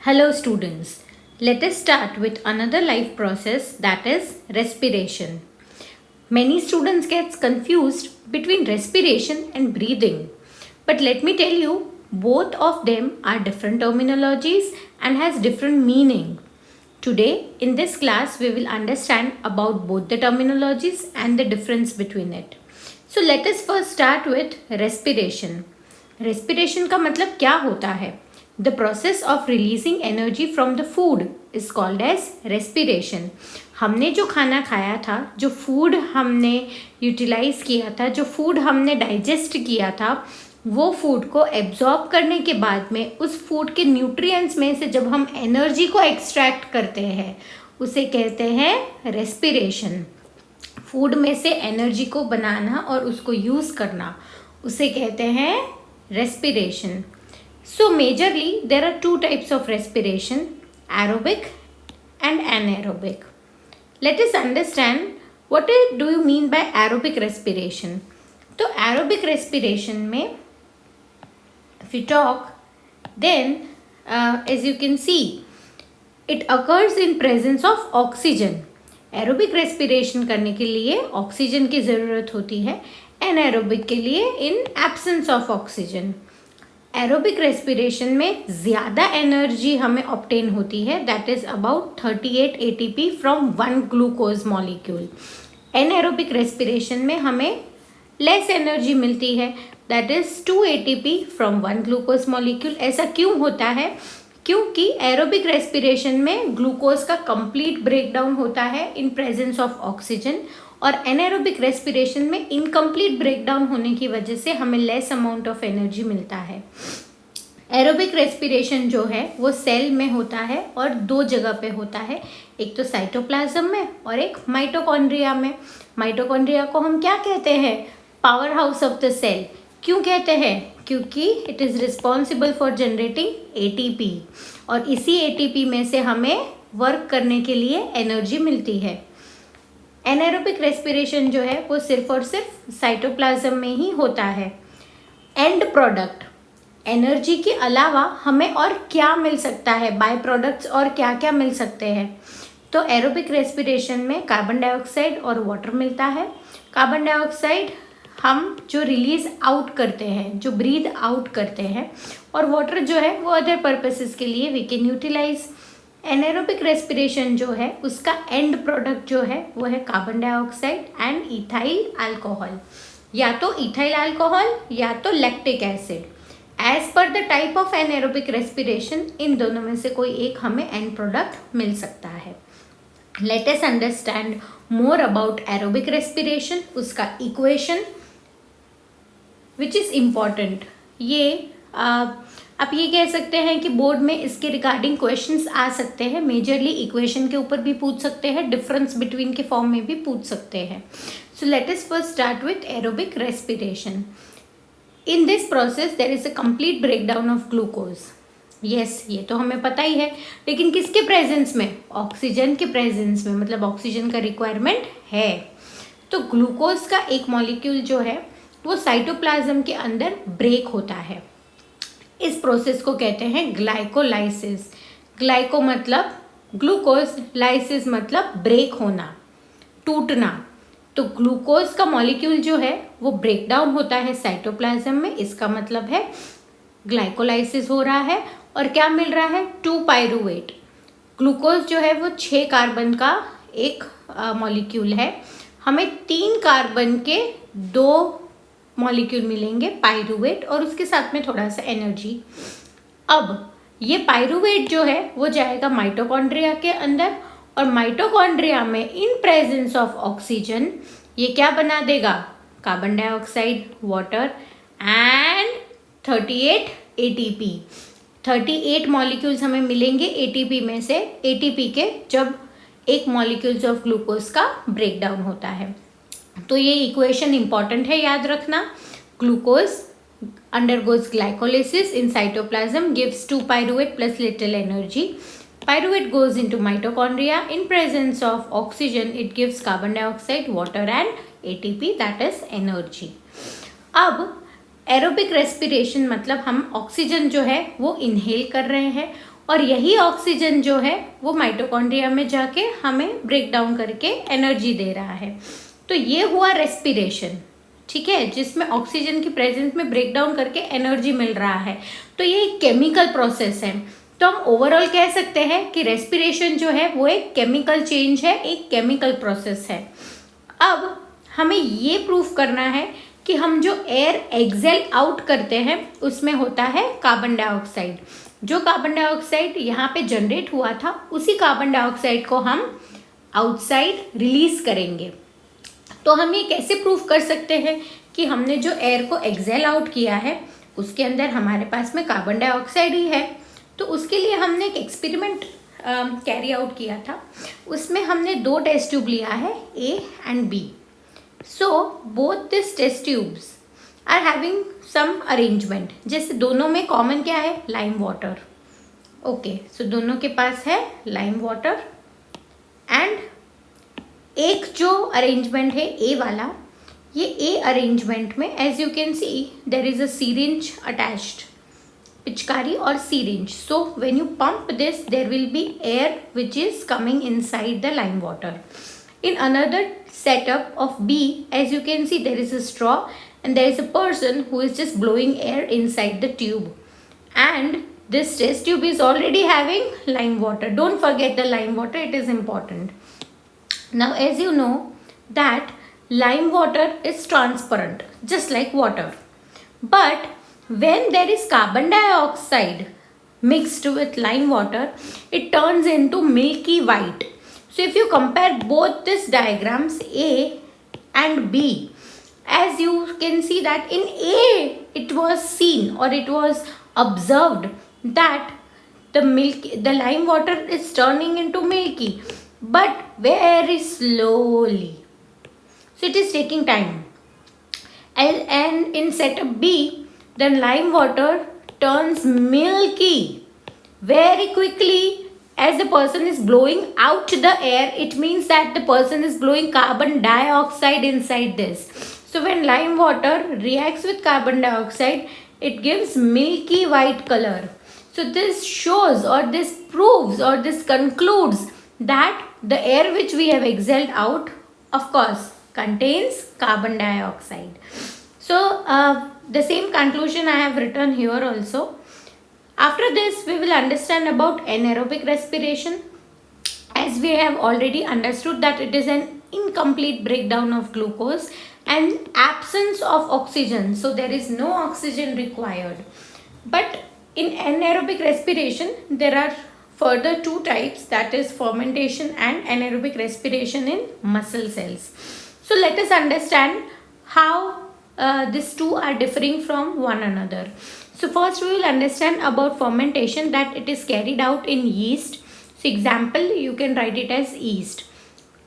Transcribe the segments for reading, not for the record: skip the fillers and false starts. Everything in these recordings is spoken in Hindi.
Hello students, let us start with another life process, that is respiration. Many students get confused between respiration and breathing. But let me tell you, both of them are different terminologies and has different meaning. Today in this class we will understand about both the terminologies and the difference between it. So let us first start with respiration. Respiration का मतलब क्या होता है? The process of releasing energy from the food is called as respiration. हमने जो खाना खाया था, जो फूड हमने यूटिलाइज किया था, जो फूड हमने डाइजेस्ट किया था, वो फूड को एब्जॉर्ब करने के बाद में उस फूड के न्यूट्रिएंट्स में से जब हम एनर्जी को एक्सट्रैक्ट करते हैं उसे कहते हैं रेस्पिरेशन. फूड में से एनर्जी को बनाना और उसको यूज़ करना उसे कहते हैं respiration. So majorly there are two types of respiration, aerobic and anaerobic. Let us understand what do you mean by aerobic respiration. तो aerobic respiration में if you talk then as you can see it occurs in presence of oxygen. Aerobic respiration करने के लिए ऑक्सीजन की ज़रूरत होती है, एनाएरोबिक के लिए in absence of oxygen. Aerobic respiration में ज़्यादा एनर्जी हमें ऑब्टेन होती है, that is about 38 ATP from 1 glucose molecule. Anaerobic respiration में हमें लेस एनर्जी मिलती है, that is 2 ATP from 1 glucose molecule. ऐसा क्यों होता है? क्योंकि एरोबिक रेस्पिरेशन में ग्लूकोज का कंप्लीट ब्रेकडाउन होता है इन प्रेजेंस ऑफ ऑक्सीजन और एनाएरोबिक रेस्पिरेशन में इनकम्प्लीट ब्रेकडाउन होने की वजह से हमें लेस अमाउंट ऑफ एनर्जी मिलता है. एरोबिक रेस्पिरेशन जो है वो सेल में होता है और दो जगह पे होता है, एक तो साइटोप्लाज्म में और एक माइटोकॉन्ड्रिया में. माइटोकॉन्ड्रिया को हम क्या कहते हैं? Power house of the cell. क्यों कहते हैं? क्योंकि it is responsible for generating ATP और इसी ATP में से हमें वर्क करने के लिए एनर्जी मिलती है. एनाएरोबिक रेस्पिरेशन जो है वो सिर्फ और सिर्फ साइटोप्लाज्म में ही होता है. एंड प्रोडक्ट एनर्जी के अलावा हमें और क्या मिल सकता है? बाय प्रोडक्ट्स और क्या क्या मिल सकते हैं? तो एरोबिक रेस्पिरेशन में कार्बन डाइऑक्साइड और वाटर मिलता है. कार्बन डाइऑक्साइड हम जो रिलीज आउट करते हैं, जो ब्रीद आउट करते हैं, और वाटर जो है वो अदर पर्पसेस के लिए we can utilise. Anaerobic respiration जो है उसका एंड प्रोडक्ट जो है वो है carbon dioxide and ethyl alcohol, या तो इथाइल अल्कोहल या तो lactic acid. As per the type of anaerobic respiration इन दोनों में से कोई एक हमें एंड प्रोडक्ट मिल सकता है. Let us understand more about aerobic respiration, उसका इक्वेशन विच इज़ इम्पॉर्टेंट. ये आप ये कह सकते हैं कि बोर्ड में इसके रिगार्डिंग क्वेश्चंस आ सकते हैं. मेजरली इक्वेशन के ऊपर भी पूछ सकते हैं, डिफरेंस बिटवीन के फॉर्म में भी पूछ सकते हैं. So let us first start with aerobic respiration. In this process there is a complete breakdown of glucose. Yes, ये तो हमें पता ही है, लेकिन किसके प्रेजेंस में? ऑक्सीजन के प्रेजेंस में, मतलब ऑक्सीजन का रिक्वायरमेंट है. तो ग्लूकोज का एक मॉलिक्यूल जो है वो साइटोप्लाज्म के अंदर ब्रेक होता है. इस प्रोसेस को कहते हैं ग्लाइकोलाइसिस. ग्लाइको मतलब ग्लूकोज, लाइसिस मतलब ब्रेक होना, टूटना. तो ग्लूकोज का मॉलिक्यूल जो है वो ब्रेक डाउन होता है साइटोप्लाज्म में, इसका मतलब है ग्लाइकोलाइसिस हो रहा है. और क्या मिल रहा है? 2 पायरूवेट. ग्लूकोज जो है वो 6 कार्बन का एक मॉलिक्यूल है. हमें 3 कार्बन के 2 मॉलिक्यूल मिलेंगे पायरूवेट, और उसके साथ में थोड़ा सा एनर्जी. अब ये पायरूवेट जो है वो जाएगा माइटोकॉन्ड्रिया के अंदर, और माइटोकॉन्ड्रिया में इन प्रेजेंस ऑफ ऑक्सीजन ये क्या बना देगा? Carbon dioxide, water and 38 ATP. 38 molecules हमें मिलेंगे ATP में से, ATP के जब एक मॉलिक्यूल्स ऑफ ग्लूकोज का ब्रेकडाउन होता है. तो ये इक्वेशन इंपॉर्टेंट है, याद रखना. Glucose undergoes glycolysis in cytoplasm, gives 2 pyruvate plus little energy. Pyruvate goes into mitochondria. In presence of oxygen, it gives carbon dioxide, water and ATP, that is energy. अब एरोबिक रेस्पिरेशन मतलब हम ऑक्सीजन जो है वो इनहेल कर रहे हैं और यही ऑक्सीजन जो है वो माइटोकॉन्ड्रिया में जाके हमें ब्रेक डाउन करके एनर्जी दे रहा है। तो ये हुआ रेस्पिरेशन, ठीक है, जिसमें ऑक्सीजन की प्रेजेंस में ब्रेक डाउन करके एनर्जी मिल रहा है। तो ये एक केमिकल प्रोसेस है। तो हम ओवरऑल कह सकते हैं कि रेस्पिरेशन जो है वो एक केमिकल चेंज है, एक केमिकल प्रोसेस है। अब हमें ये प्रूफ करना है कि हम जो एयर एक्सेल आउट करते हैं उसमें होता है कार्बन डाइऑक्साइड। जो कार्बन डाइऑक्साइड यहाँ पे जनरेट हुआ था उसी कार्बन डाइऑक्साइड को हम आउटसाइड रिलीज करेंगे। तो हम ये कैसे प्रूफ कर सकते हैं कि हमने जो एयर को एक्सेल आउट किया है उसके अंदर हमारे पास में कार्बन डाइऑक्साइड ही है। तो उसके लिए हमने एक एक्सपेरिमेंट कैरी आउट किया था। उसमें हमने 2 टेस्ट ट्यूब लिया है, A and B। So both these test tubes are having some arrangement। जैसे दोनों में कॉमन क्या है, लाइम वाटर। ओके, सो दोनों के पास है लाइम वाटर। एंड एक जो अरेंजमेंट है ए वाला, ये ए अरेंजमेंट में as you can see there is a syringe attached, पिचकारी और syringe. So when you pump this there will be air which is coming inside the lime water. In another setup of B, as you can see, there is a straw and there is a person who is just blowing air inside the tube. And this test tube is already having lime water. Don't forget the lime water, it is important. Now, as you know that lime water is transparent, just like water. But when there is carbon dioxide mixed with lime water, it turns into milky white. So if you compare both these diagrams A and B, as you can see that in A it was seen or it was observed that the lime water is turning into milky, but very slowly. So it is taking time. And in setup B, the lime water turns milky very quickly. As the person is blowing out the air, it means that the person is blowing carbon dioxide inside this. So when lime water reacts with carbon dioxide, it gives milky white color. So this shows or this proves or this concludes that the air which we have exhaled out, of course, contains carbon dioxide. So the same conclusion I have written here also. After this, we will understand about anaerobic respiration, as we have already understood that it is an incomplete breakdown of glucose and absence of oxygen. So there is no oxygen required. But in anaerobic respiration, there are further 2 types, that is fermentation and anaerobic respiration in muscle cells. So let us understand how these 2 are differing from one another. So first we will understand about fermentation, that it is carried out in yeast. So example you can write it as yeast.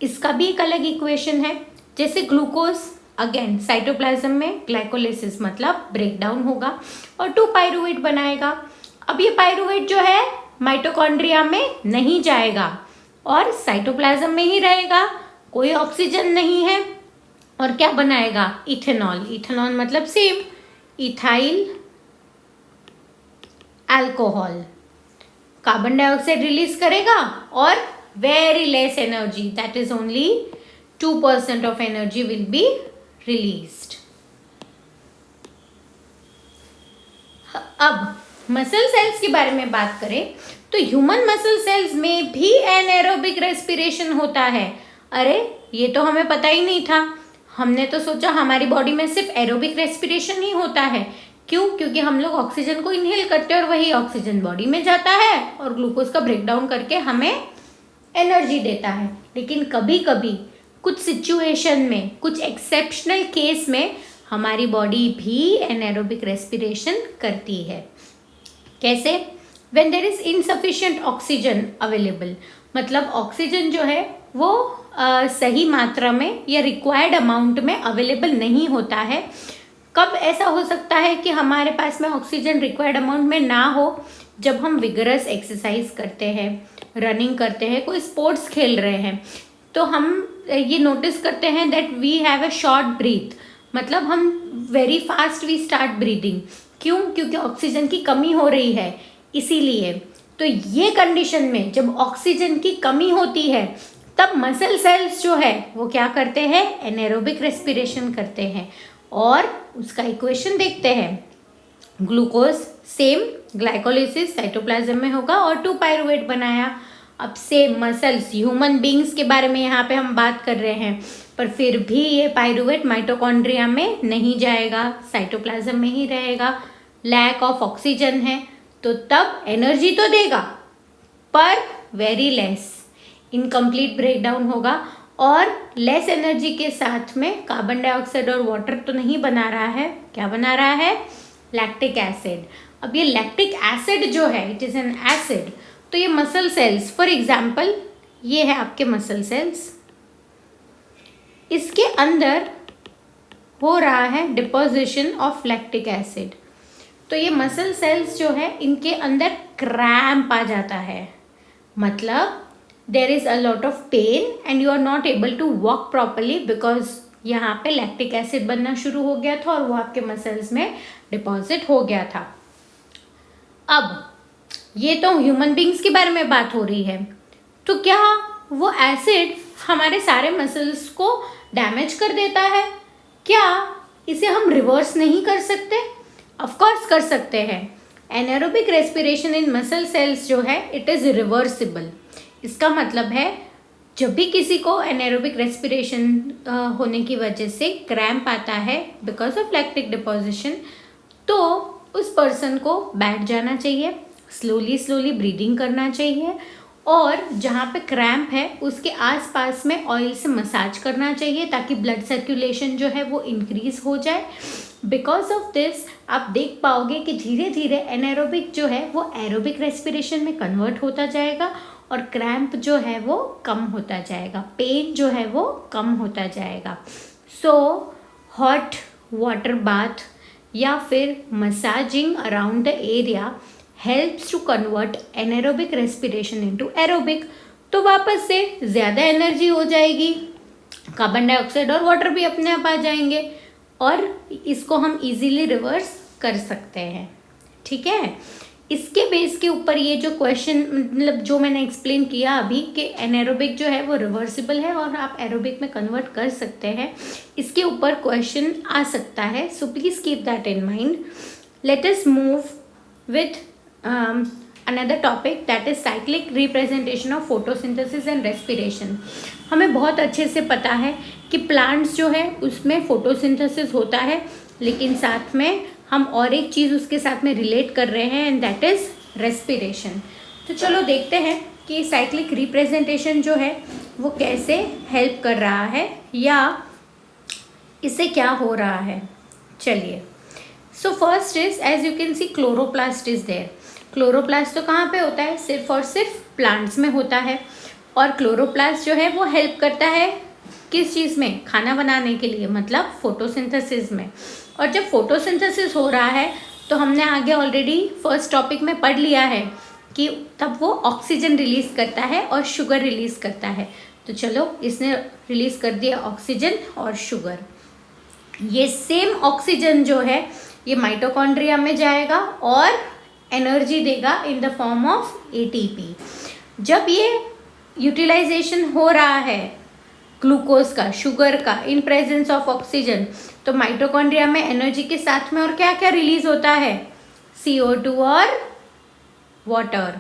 इसका भी एक अलग इक्वेशन है। जैसे ग्लूकोज अगेन साइटोप्लाज्म में ग्लाइकोलिसिस मतलब ब्रेक डाउन होगा और 2 पायरुवेट बनाएगा। अब ये पायरुवेट जो है माइटोकॉन्ड्रिया में नहीं जाएगा और साइटोप्लाज्म में ही रहेगा, कोई ऑक्सीजन नहीं है, और क्या बनाएगा, इथेनॉल। इथेनॉल मतलब same ethyl alcohol, carbon dioxide release करेगा और very less energy, that is only 2% of energy will be released. अब मसल सेल्स के बारे में बात करें तो ह्यूमन मसल सेल्स में भी एनाएरोबिक रेस्पिरेशन होता है। अरे ये तो हमें पता ही नहीं था, हमने तो सोचा हमारी बॉडी में सिर्फ एरोबिक रेस्पिरेशन ही होता है। क्यों? क्योंकि हम लोग ऑक्सीजन को इनहेल करते हैं और वही ऑक्सीजन बॉडी में जाता है और ग्लूकोज का ब्रेकडाउन करके हमें एनर्जी देता है। लेकिन कभी कभी कुछ सिचुएशन में, कुछ एक्सेप्शनल केस में हमारी बॉडी भी एनाएरोबिक रेस्पिरेशन करती है। कैसे? When there is insufficient oxygen available, मतलब ऑक्सीजन जो है वो सही मात्रा में या रिक्वायर्ड अमाउंट में अवेलेबल नहीं होता है। कब ऐसा हो सकता है कि हमारे पास में ऑक्सीजन रिक्वायर्ड अमाउंट में ना हो? जब हम विगरस एक्सरसाइज करते हैं, रनिंग करते हैं, कोई स्पोर्ट्स खेल रहे हैं, तो हम ये नोटिस करते हैं that we have a short breath, मतलब हम very fast we start breathing. क्यों? क्योंकि ऑक्सीजन की कमी हो रही है, इसीलिए। तो ये कंडीशन में जब ऑक्सीजन की कमी होती है तब मसल सेल्स जो है वो क्या करते हैं, एनारोबिक रेस्पिरेशन करते हैं। और उसका इक्वेशन देखते हैं, ग्लूकोज सेम ग्लाइकोलिसिस साइटोप्लाज्म में होगा और 2 पायरुवेट बनाया। अब सेम मसल्स, ह्यूमन बींग्स के बारे में यहाँ पे हम बात कर रहे हैं, पर फिर भी ये पायरुवेट माइटोकॉन्ड्रिया में नहीं जाएगा, साइटोप्लाज्म में ही रहेगा। लैक ऑफ ऑक्सीजन है तो तब एनर्जी तो देगा पर वेरी लेस, इनकम्प्लीट ब्रेकडाउन होगा और लेस एनर्जी के साथ में कार्बन डाइऑक्साइड और वाटर तो नहीं बना रहा है, क्या बना रहा है, लैक्टिक एसिड। अब ये लैक्टिक एसिड जो है इट इज़ एन एसिड, तो ये मसल सेल्स, फॉर एग्जाम्पल ये है आपके मसल सेल्स, इसके अंदर हो रहा है डिपोजिशन ऑफ लैक्टिक एसिड। तो ये मसल सेल्स जो है इनके अंदर क्रैम्प आ जाता है, मतलब there is a lot of pain and you are not able to walk properly because यहाँ पे लैक्टिक एसिड बनना शुरू हो गया था और वो आपके मसल्स में डिपॉजिट हो गया था। अब ये तो ह्यूमन बींग्स के बारे में बात हो रही है, तो क्या वो एसिड हमारे सारे मसल्स को डैमेज कर देता है? क्या इसे हम रिवर्स नहीं कर सकते? ऑफ कोर्स कर सकते हैं। Anaerobic respiration in muscle cells जो है इट इज़ रिवर्सिबल। इसका मतलब है जब भी किसी को एनारोबिक रेस्पिरेशन होने की वजह से क्रैम्प आता है बिकॉज ऑफ लैक्टिक डिपोजिशन, तो उस पर्सन को बैठ जाना चाहिए, स्लोली स्लोली ब्रीदिंग करना चाहिए और जहाँ पे क्रैम्प है उसके आसपास में ऑयल से मसाज करना चाहिए ताकि ब्लड सर्कुलेशन जो है वो इंक्रीज हो जाए। बिकॉज ऑफ दिस आप देख पाओगे कि धीरे धीरे एनारोबिक जो है वो एरोबिक रेस्पिरेशन में कन्वर्ट होता जाएगा और क्रैम्प जो है वो कम होता जाएगा, पेन जो है वो कम होता जाएगा। सो हॉट वाटर बाथ या फिर massaging around the area helps to convert anaerobic respiration into aerobic. तो वापस से ज़्यादा एनर्जी हो जाएगी, कार्बन डाइऑक्साइड और वाटर भी अपने आप आ जाएंगे और इसको हम इजीली रिवर्स कर सकते हैं। ठीक है, इसके बेस के ऊपर ये जो क्वेश्चन मतलब जो मैंने एक्सप्लेन किया अभी कि एनारोबिक जो है वो रिवर्सिबल है और आप एरोबिक में कन्वर्ट कर सकते हैं, इसके ऊपर क्वेश्चन आ सकता है। So please keep that in mind. Let us move with another topic that is cyclic representation of photosynthesis and respiration। हमें बहुत अच्छे से पता है कि प्लांट्स जो है उसमें फोटोसिंथेसिस होता है, लेकिन साथ में हम और एक चीज़ उसके साथ में रिलेट कर रहे हैं एंड दैट इज़ रेस्पिरेशन। तो चलो देखते हैं कि साइक्लिक रिप्रेजेंटेशन जो है वो कैसे हेल्प कर रहा है या इससे क्या हो रहा है। चलिए, so first is as you can see chloroplast is there. Chloroplast तो कहाँ पे होता है, सिर्फ और सिर्फ प्लांट्स में होता है और क्लोरोप्लास्ट जो है वो हेल्प करता है किस चीज़ में, खाना बनाने के लिए, मतलब फोटोसिंथेसिस में। और जब फोटोसिंथेसिस हो रहा है तो हमने आगे ऑलरेडी फर्स्ट टॉपिक में पढ़ लिया है कि तब वो ऑक्सीजन रिलीज़ करता है और शुगर रिलीज़ करता है। तो चलो, इसने रिलीज़ कर दिया ऑक्सीजन और शुगर। ये सेम ऑक्सीजन जो है ये माइटोकॉन्ड्रिया में जाएगा और एनर्जी देगा in the form of ATP. जब ये यूटिलाइजेशन हो रहा है ग्लूकोज का, शुगर का, इन प्रेजेंस ऑफ ऑक्सीजन, तो माइटोकॉन्ड्रिया में एनर्जी के साथ में और क्या क्या रिलीज होता है, CO2 और वाटर।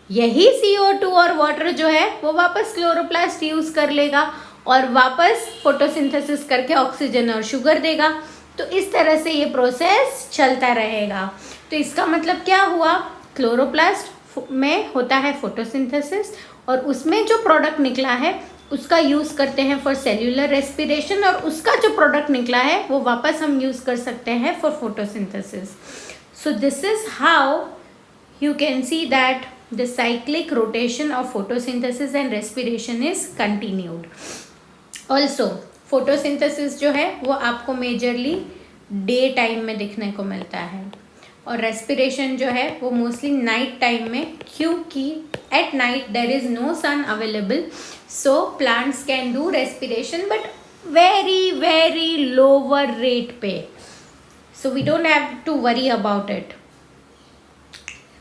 यही CO2 और वाटर जो है वो वापस क्लोरोप्लास्ट यूज़ कर लेगा और वापस फोटोसिंथेसिस करके ऑक्सीजन और शुगर देगा। तो इस तरह से ये प्रोसेस चलता रहेगा। तो इसका मतलब क्या हुआ, क्लोरोप्लास्ट में होता है फोटोसिंथेसिस और उसमें जो प्रोडक्ट निकला है उसका यूज़ करते हैं फॉर सेल्यूलर रेस्पिरेशन और उसका जो प्रोडक्ट निकला है वो वापस हम यूज़ कर सकते हैं for photosynthesis. So this is how you can see that the cyclic rotation of photosynthesis and respiration is continued. Also photosynthesis जो है वो आपको मेजरली डे टाइम में दिखने को मिलता है और रेस्पिरेशन जो है वो मोस्टली नाइट टाइम में, क्योंकि at night there is no sun available, so plants can do respiration but very very lower rate पे, so we don't have to worry about it.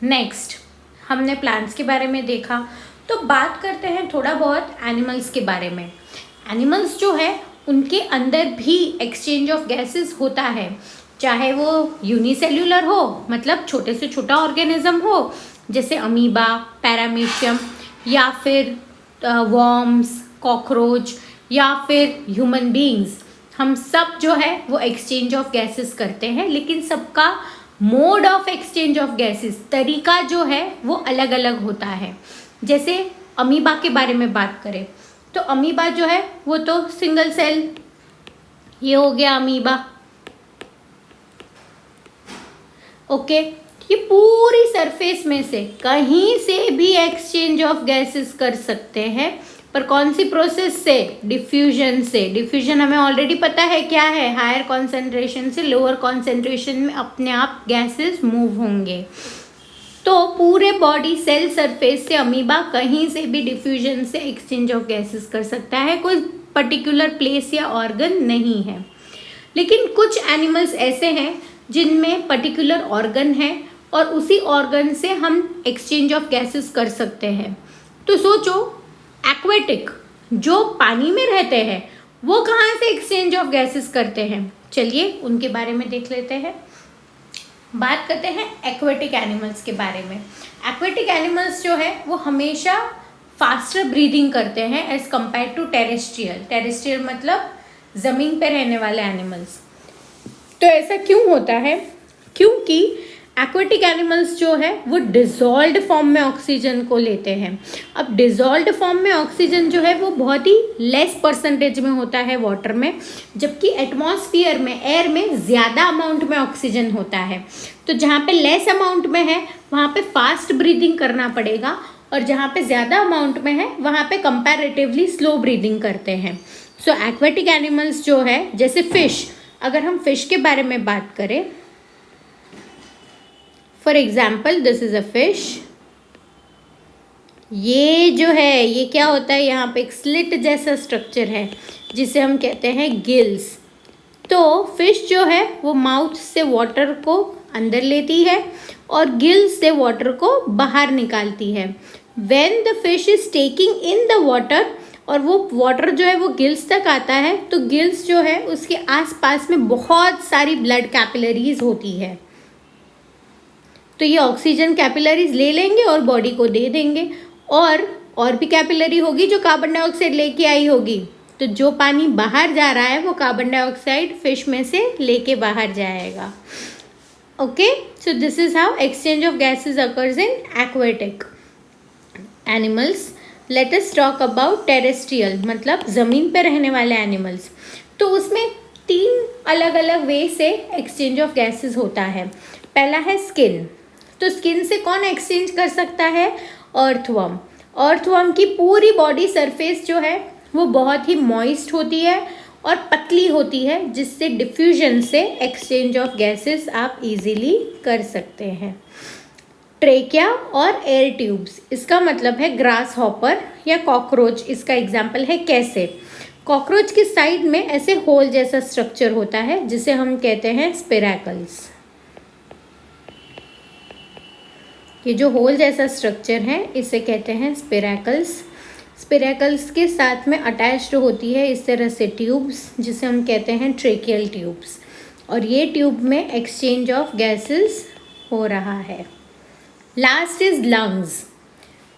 Next, हमने प्लांट्स के बारे में देखा, तो बात करते हैं थोड़ा बहुत एनिमल्स के बारे में। एनिमल्स जो है उनके अंदर भी एक्सचेंज ऑफ गैसेस होता है, चाहे वो यूनिसेल्यूलर हो, मतलब छोटे से छोटा ऑर्गेनिज्म हो जैसे अमीबा, पैरामीशियम, या फिर वॉर्म्स, कॉकरोच, या फिर ह्यूमन बीइंग्स। हम सब जो है वो एक्सचेंज ऑफ गैसेस करते हैं, लेकिन सबका mode of exchange of gases, तरीका जो है वो अलग अलग होता है। जैसे अमीबा के बारे में बात करें तो अमीबा जो है वो तो सिंगल सेल, ये हो गया अमीबा। ओके, ये पूरी सरफेस में से कहीं से भी एक्सचेंज ऑफ गैसेस कर सकते हैं, पर कौन सी प्रोसेस से? डिफ्यूजन से। डिफ्यूजन हमें ऑलरेडी पता है क्या है, हायर कॉन्सेंट्रेशन से लोअर कॉन्सेंट्रेशन में अपने आप गैसेस मूव होंगे। तो पूरे बॉडी सेल सरफेस से अमीबा कहीं से भी डिफ्यूजन से एक्सचेंज ऑफ गैसेस कर सकता है, कोई पर्टिकुलर प्लेस या ऑर्गन नहीं है। लेकिन कुछ एनिमल्स ऐसे हैं जिनमें पर्टिकुलर ऑर्गन है और उसी ऑर्गन से हम एक्सचेंज ऑफ गैसेस कर सकते हैं। तो सोचो, एक्वेटिक जो पानी में रहते हैं वो कहाँ से एक्सचेंज ऑफ गैसेस करते हैं? चलिए उनके बारे में देख लेते हैं। बात करते हैं एक्वेटिक एनिमल्स के बारे में। एक्वेटिक एनिमल्स जो है वो हमेशा फास्टर ब्रीदिंग करते हैं as compared to terrestrial. Terrestrial मतलब ज़मीन पे रहने वाले एनिमल्स। तो ऐसा क्यों होता है? क्योंकि एक्वेटिक एनिमल्स जो है वो डिज़ोल्व्ड फॉर्म में ऑक्सीजन को लेते हैं। अब डिज़ोल्व्ड फॉर्म में ऑक्सीजन जो है वो बहुत ही लेस परसेंटेज में होता है वाटर में, जबकि एटमॉस्फेयर में, एयर में ज़्यादा अमाउंट में ऑक्सीजन होता है। तो जहाँ पे लेस अमाउंट में है वहाँ पे फास्ट ब्रीदिंग करना पड़ेगा, और जहाँ पे ज़्यादा अमाउंट में है वहाँ पे कंपैरेटिवली स्लो ब्रीदिंग करते हैं। सो एक्वेटिक एनिमल्स जो है, जैसे फिश, अगर हम फिश के बारे में बात करें, for example this is a fish. ये जो है ये क्या होता है, यहाँ पे एक स्लिट जैसा स्ट्रक्चर है जिसे हम कहते हैं गिल्स। तो फिश जो है वो माउथ से वाटर को अंदर लेती है और गिल्स से वाटर को बाहर निकालती है। When the fish is taking in the water, और वो वाटर जो है वो गिल्स तक आता है, तो गिल्स जो है उसके आसपास में बहुत सारी ब्लड कैपिलरीज होती है। तो ये ऑक्सीजन कैपिलरीज ले लेंगे और बॉडी को दे देंगे, और भी कैपिलरी होगी जो कार्बन डाइऑक्साइड लेके आई होगी। तो जो पानी बाहर जा रहा है वो कार्बन डाइऑक्साइड फिश में से लेके बाहर जाएगा। Okay, so this is how exchange of gases occurs in aquatic animals. Let us talk about terrestrial, मतलब ज़मीन पे रहने वाले एनिमल्स। तो उसमें 3 अलग अलग वे से एक्सचेंज ऑफ गैसेस होता है। पहला है स्किन। तो स्किन से कौन एक्सचेंज कर सकता है? अर्थवर्म। अर्थवर्म की पूरी बॉडी सरफेस जो है वो बहुत ही मॉइस्ट होती है और पतली होती है, जिससे डिफ्यूजन से एक्सचेंज ऑफ गैसेस आप इजीली कर सकते हैं। ट्रेकिया और एयर ट्यूब्स, इसका मतलब है ग्रास हॉपर या कॉकरोच। इसका एग्जाम्पल है कैसे? कॉकरोच की साइड में ऐसे होल जैसा स्ट्रक्चर होता है जिसे हम कहते हैं स्पिरैकल्स। ये जो होल जैसा स्ट्रक्चर है इसे कहते हैं स्पिरैकल्स। स्पिरैकल्स के साथ में अटैच्ड होती है इस तरह से ट्यूब्स, जिसे हम कहते हैं ट्रेकियल ट्यूब्स, और ये ट्यूब में एक्सचेंज ऑफ गैसेस हो रहा है। Last is lungs,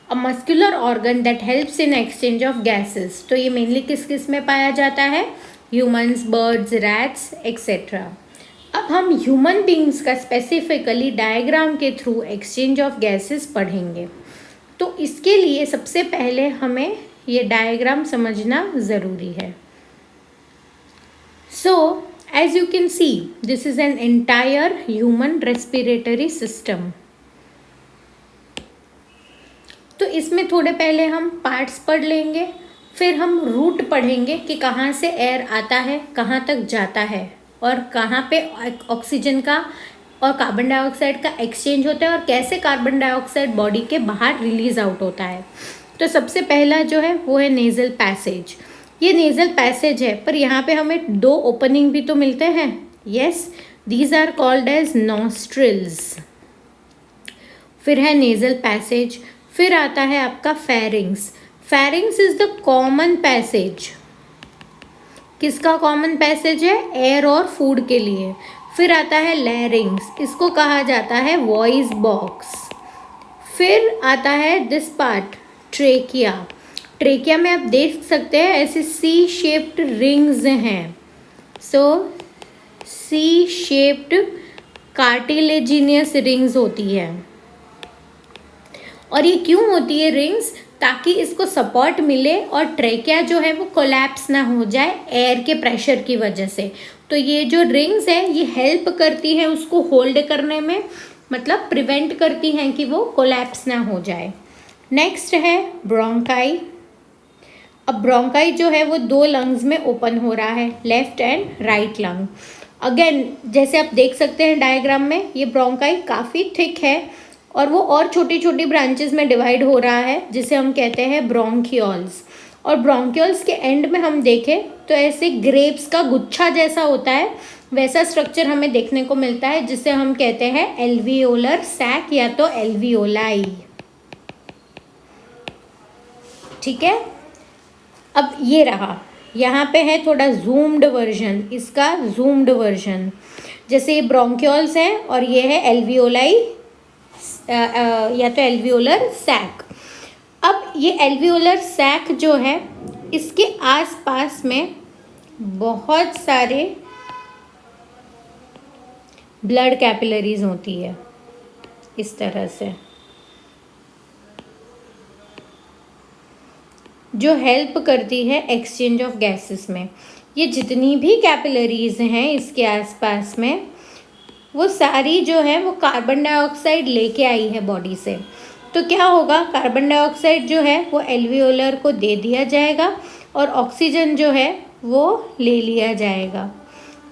a muscular organ that helps in exchange of gases. तो ये मेनली किस किस में पाया जाता है? Humans, birds, rats etcetera. अब हम ह्यूमन बींग्स का स्पेसिफिकली डायग्राम के थ्रू एक्सचेंज ऑफ गैसेस पढ़ेंगे। तो इसके लिए सबसे पहले हमें ये डायग्राम समझना ज़रूरी है। So as you can see, this is an entire human respiratory system. तो इसमें थोड़े पहले हम पार्ट्स पढ़ लेंगे, फिर हम रूट पढ़ेंगे कि कहाँ से एयर आता है, कहाँ तक जाता है, और कहाँ पे ऑक्सीजन का और कार्बन डाइऑक्साइड का एक्सचेंज होता है, और कैसे कार्बन डाइऑक्साइड बॉडी के बाहर रिलीज आउट होता है। तो सबसे पहला जो है वो है नेज़ल पैसेज। ये नेज़ल पैसेज है, पर यहाँ पे हमें 2 ओपनिंग भी तो मिलते हैं। Yes, these are called as nostrils. फिर है नेजल पैसेज, फिर आता है आपका pharynx. Pharynx is the common passage. किसका कॉमन पैसेज है? एयर और फूड के लिए। फिर आता है लैरिंग्स, इसको कहा जाता है वॉइस बॉक्स। फिर आता है दिस पार्ट, ट्रेकिया। ट्रेकिया में आप देख सकते हैं ऐसे सी शेप्ड रिंग्स हैं। सो सी शेप्ड कार्टिलेजिनियस रिंग्स होती है। और ये क्यों होती है रिंग्स? ताकि इसको सपोर्ट मिले और ट्रेकिया जो है वो कोलैप्स ना हो जाए एयर के प्रेशर की वजह से। तो ये जो रिंग्स है ये हेल्प करती है उसको होल्ड करने में, मतलब प्रिवेंट करती हैं कि वो कोलैप्स ना हो जाए। नेक्स्ट है ब्रोंकाई। अब ब्रोंकाई जो है वो 2 लंग्स में ओपन हो रहा है, left and right lung. Again जैसे आप देख सकते हैं डायग्राम में, ये ब्रोंकाई काफ़ी थिक है और वो और छोटी छोटी ब्रांचेस में डिवाइड हो रहा है जिसे हम कहते हैं ब्रोंकियोल्स। और ब्रोंकियोल्स के एंड में हम देखें तो ऐसे ग्रेप्स का गुच्छा जैसा होता है, वैसा स्ट्रक्चर हमें देखने को मिलता है जिसे हम कहते हैं एल्वियोलर सैक या तो एल्वियोलाई। ठीक है, अब ये रहा, यहाँ पे है थोड़ा जूम्ड वर्जन, इसका जूम्ड वर्जन। जैसे ये ब्रोंकियोल्स हैं और ये है एल्वियोलाई या तो एल्वियोलर सैक। अब ये एल्वियोलर सैक जो है इसके आसपास में बहुत सारे ब्लड कैपिलरीज होती है इस तरह से, जो हेल्प करती है एक्सचेंज ऑफ गैसेस में। ये जितनी भी कैपिलरीज हैं इसके आसपास में वो सारी जो है वो कार्बन डाइऑक्साइड लेके आई है बॉडी से। तो क्या होगा, कार्बन डाइऑक्साइड जो है वो एल्वियोलर को दे दिया जाएगा और ऑक्सीजन जो है वो ले लिया जाएगा।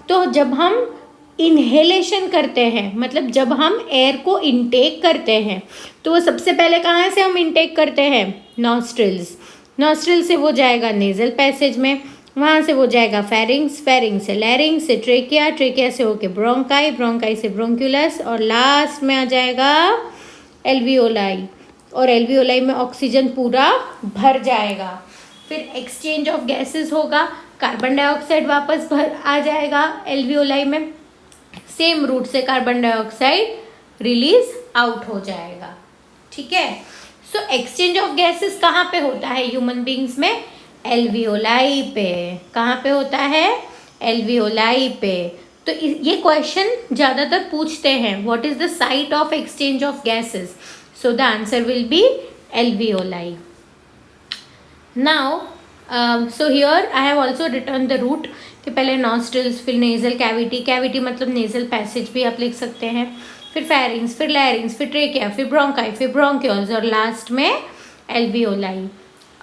तो जब हम इन्हेलेशन करते हैं, मतलब जब हम एयर को इनटेक करते हैं, तो वो सबसे पहले कहाँ से हम इनटेक करते हैं? नॉस्ट्रिल्स। नॉस्ट्रिल से वो जाएगा नेजल पैसेज में, वहाँ से वो जाएगा फेरिंग्स, फेरिंग्स से लैरिंग्स से ट्रेकिया, ट्रेकिया से होके ब्रोंकाई, ब्रोंकाई से ब्रोंक्यूलस और लास्ट में आ जाएगा एल्वियोलाई। और एल्वियोलाई में ऑक्सीजन पूरा भर जाएगा। फिर एक्सचेंज ऑफ गैसेस होगा, कार्बन डाइऑक्साइड वापस भर आ जाएगा एल्वियोलाई में, सेम रूट से कार्बन डाइऑक्साइड रिलीज आउट हो जाएगा। ठीक है, सो एक्सचेंज ऑफ गैसेस कहाँ पे होता है ह्यूमन बींग्स में? एल्वियोलाई पे। कहाँ पे होता है? एल्वियोलाई पे। तो ये क्वेश्चन ज़्यादातर पूछते हैं, what is the site of exchange of gases? So the answer will be alveoli. Now so here I have also written the route कि पहले नॉस्ट्रिल्स, फिर नेजल कैविटी, कैविटी मतलब नेजल पैसेज भी आप लिख सकते हैं, फिर फेरिंग्स, फिर लैरिंग्स, फिर ट्रेकिया, फिर ब्रोंकाई, फिर ब्रोंक्यूल्स और लास्ट में एल्वियोलाई।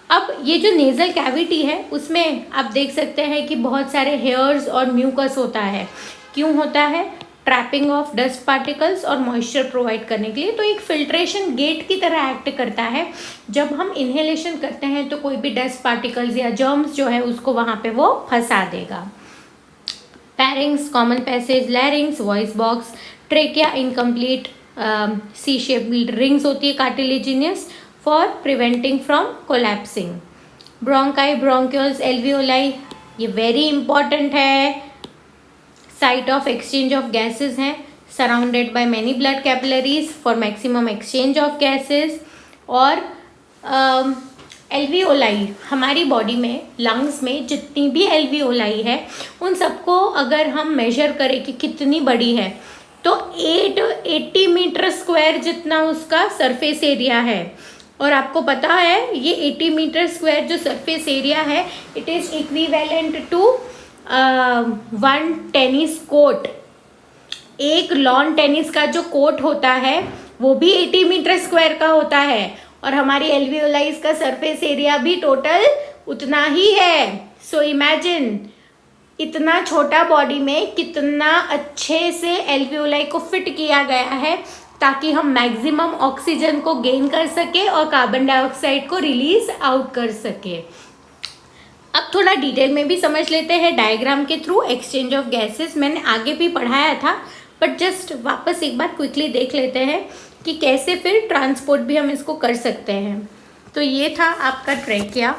अब ये जो नेजल कैविटी है उसमें आप देख सकते हैं कि बहुत सारे हेयर्स और म्यूकस होता है। क्यों होता है? ट्रैपिंग ऑफ डस्ट पार्टिकल्स और मॉइस्चर प्रोवाइड करने के लिए। तो एक फिल्ट्रेशन गेट की तरह एक्ट करता है। जब हम इन्हेलेशन करते हैं तो कोई भी डस्ट पार्टिकल्स या जर्म्स जो है उसको वहाँ पे वो फंसा देगा। Pharynx common passage, larynx voice box, trachea incomplete C shape rings होती है cartilaginous for preventing from collapsing. Bronchi, bronchioles, alveoli ये वेरी इंपॉर्टेंट है, site of exchange of gases हैं, surrounded by many blood capillaries for maximum exchange of gases. और एल्वियोलाई हमारी बॉडी में, लंग्स में जितनी भी एल्वियोलाई है उन सबको अगर हम मेजर करें कि कितनी बड़ी है तो 80 मीटर स्क्वायर जितना उसका सरफेस एरिया है। और आपको पता है ये 80 मीटर स्क्वायर जो सरफेस एरिया है it is equivalent to 1 tennis court. एक लॉन टेनिस का जो कोर्ट होता है वो भी 80 मीटर स्क्वायर का होता है और हमारी एल्वियोलाइज का सरफेस एरिया भी टोटल उतना ही है। सो इमेजिन इतना छोटा बॉडी में कितना अच्छे से एल्वियोलाई को फिट किया गया है ताकि हम मैक्सिमम ऑक्सीजन को गेन कर सके और कार्बन डाइऑक्साइड को रिलीज आउट कर सके। अब थोड़ा डिटेल में भी समझ लेते हैं डायग्राम के थ्रू एक्सचेंज ऑफ गैसेस। मैंने आगे भी पढ़ाया था बट जस्ट वापस एक बार क्विकली देख लेते हैं कि कैसे फिर ट्रांसपोर्ट भी हम इसको कर सकते हैं। तो ये था आपका ट्रेकिया,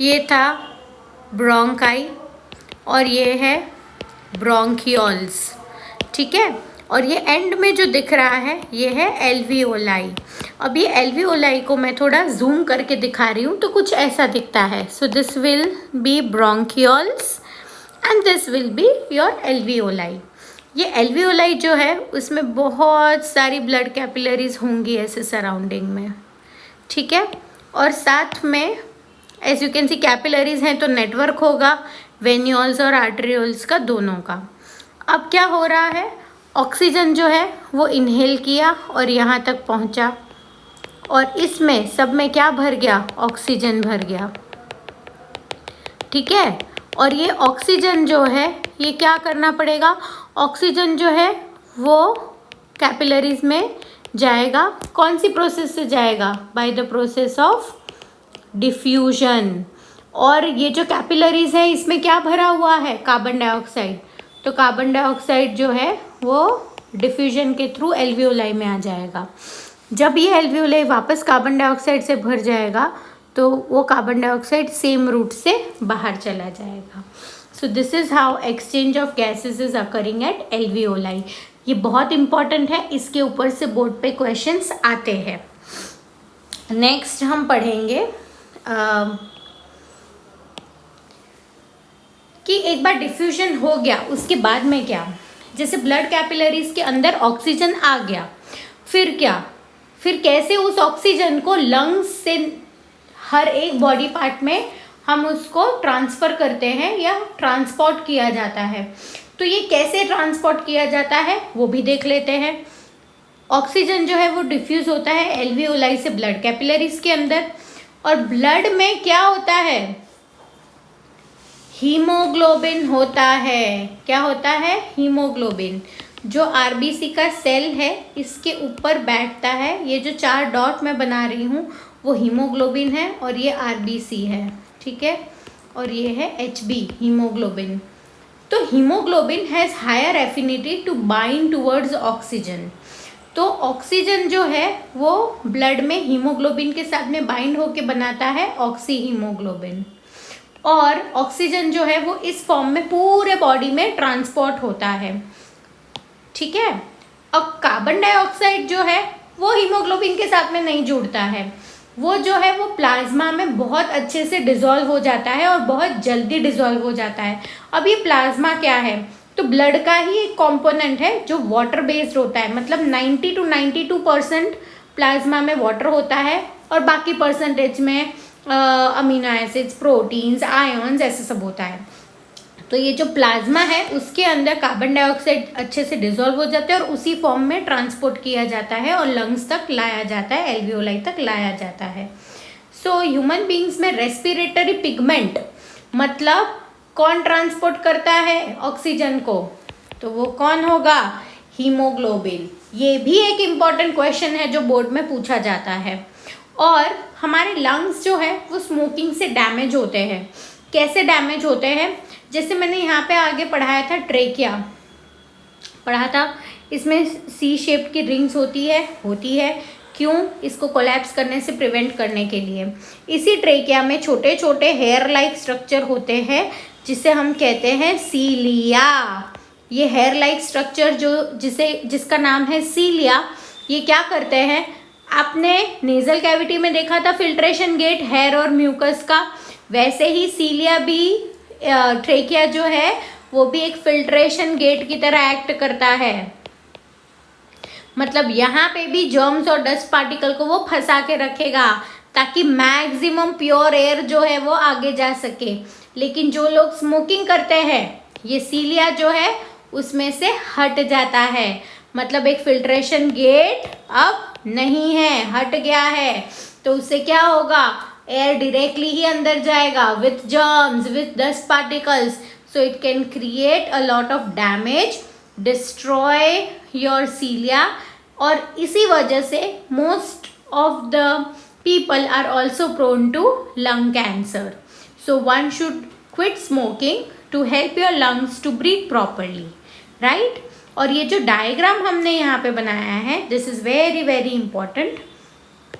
ये था ब्रोंकाई और ये है ब्रोंकियोल्स, ठीक है। और ये एंड में जो दिख रहा है ये है एल्वियोलाई। अब ये एल्वियोलाई को मैं थोड़ा जूम करके दिखा रही हूँ, तो कुछ ऐसा दिखता है। So this will be bronchioles and this will be your alveoli. ये एल्वियोलाई जो है उसमें बहुत सारी ब्लड कैपिलरीज होंगी ऐसे सराउंडिंग में, ठीक है। और साथ में as you can see capillaries हैं तो नेटवर्क होगा वेन्यूल्स और आर्टेरियोल्स का, दोनों का। अब क्या हो रहा है, ऑक्सीजन जो है वो इनहेल किया और यहाँ तक पहुँचा और इसमें सब में क्या भर गया, ऑक्सीजन भर गया, ठीक है। और ये ऑक्सीजन जो है ये क्या करना पड़ेगा, ऑक्सीजन जो है वो कैपिलरीज में जाएगा। कौन सी प्रोसेस से जाएगा, by the process of diffusion. और ये जो कैपिलरीज है इसमें क्या भरा हुआ है, कार्बन डाइऑक्साइड। तो कार्बन डाइऑक्साइड जो है वो डिफ्यूजन के थ्रू एल्वियोलाई में आ जाएगा। जब ये एल्वियोलाई वापस कार्बन डाइऑक्साइड से भर जाएगा तो वो कार्बन डाइऑक्साइड सेम रूट से बाहर चला जाएगा। So this is how exchange of gases is occurring at alveoli. ये बहुत इंपॉर्टेंट है, इसके ऊपर से बोर्ड पे क्वेश्चंस आते हैं। नेक्स्ट हम पढ़ेंगे कि एक बार डिफ्यूजन हो गया उसके बाद में क्या, जैसे ब्लड कैपिलरीज के अंदर ऑक्सीजन आ गया, फिर क्या, फिर कैसे उस ऑक्सीजन को लंग्स से हर एक बॉडी पार्ट में हम उसको ट्रांसफ़र करते हैं या ट्रांसपोर्ट किया जाता है। तो ये कैसे ट्रांसपोर्ट किया जाता है वो भी देख लेते हैं। ऑक्सीजन जो है वो डिफ्यूज़ होता है एल्वियोलाई से ब्लड कैपिलरीज के अंदर, और ब्लड में क्या होता है, हीमोग्लोबिन होता है। क्या होता है, हीमोग्लोबिन, जो आरबीसी का सेल है इसके ऊपर बैठता है। ये जो 4 डॉट मैं बना रही हूँ वो हीमोग्लोबिन है और ये आरबीसी है, ठीक है। और ये है एचबी, हीमोग्लोबिन। तो haemoglobin has higher affinity to bind towards oxygen. तो ऑक्सीजन जो है वो ब्लड में हीमोग्लोबिन के साथ में बाइंड होके बनाता है ऑक्सी हीमोग्लोबिन, और ऑक्सीजन जो है वो इस फॉर्म में पूरे बॉडी में ट्रांसपोर्ट होता है, ठीक है। अब कार्बन डाइऑक्साइड जो है वो हीमोग्लोबिन के साथ में नहीं जुड़ता है, वो जो है वो प्लाज्मा में बहुत अच्छे से डिसॉल्व हो जाता है और बहुत जल्दी डिसॉल्व हो जाता है। अब ये प्लाज्मा क्या है, तो ब्लड का ही एक कॉम्पोनेंट है जो वाटर बेस्ड होता है। मतलब 90 to 92% प्लाज्मा में वाटर होता है और बाकी परसेंटेज में अमीनो एसिड्स, प्रोटीन्स, आयंस ऐसे सब होता है। तो ये जो प्लाज्मा है उसके अंदर कार्बन डाइऑक्साइड अच्छे से डिसॉल्व हो जाता है और उसी फॉर्म में ट्रांसपोर्ट किया जाता है और लंग्स तक लाया जाता है, एल्वियोलाई तक लाया जाता है। सो ह्यूमन बींग्स में रेस्पिरेटरी पिगमेंट मतलब कौन ट्रांसपोर्ट करता है ऑक्सीजन को, तो वो कौन होगा, हीमोग्लोबिन। ये भी एक इम्पॉर्टेंट क्वेश्चन है जो बोर्ड में पूछा जाता है। और हमारे लंग्स जो है वो स्मोकिंग से डैमेज होते हैं। कैसे डैमेज होते हैं, जैसे मैंने यहाँ पे आगे पढ़ाया था, ट्रेकिया पढ़ा था, इसमें सी शेप की रिंग्स होती है। क्यों, इसको कोलैप्स करने से प्रिवेंट करने के लिए। इसी ट्रेकिया में छोटे छोटे हेयर लाइक स्ट्रक्चर होते हैं जिसे हम कहते हैं सीलिया। ये हेयर लाइक स्ट्रक्चर जिसका नाम है सीलिया, ये क्या करते हैं, आपने नेजल कैविटी में देखा था फिल्ट्रेशन गेट हेयर और म्यूकस का, वैसे ही सीलिया भी ट्रेकिया जो है वो भी एक फिल्ट्रेशन गेट की तरह एक्ट करता है। मतलब यहाँ पे भी जर्म्स और डस्ट पार्टिकल को वो फंसा के रखेगा ताकि मैक्सिमम प्योर एयर जो है वो आगे जा सके। लेकिन जो लोग स्मोकिंग करते हैं ये सीलिया जो है उसमें से हट जाता है, मतलब एक फिल्ट्रेशन गेट अब नहीं है, हट गया है। तो उससे क्या होगा, एयर डायरेक्टली ही अंदर जाएगा with germs, with dust particles, so it can create a lot of damage, destroy your cilia. और इसी वजह से most of the people are also prone to lung cancer. So one should quit smoking to help your lungs to breathe properly, right? और ये जो डायग्राम हमने यहाँ पे बनाया है, this is very very important.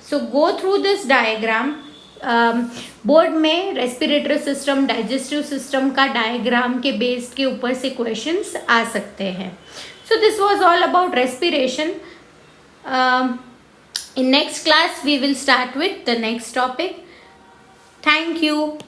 So go through this diagram. Board में रेस्पिरेटरी सिस्टम, डाइजेस्टिव सिस्टम का डायग्राम के बेस्ड के ऊपर से क्वेश्चंस आ सकते हैं. So this was all about respiration. In next class we will start with the next topic. Thank you.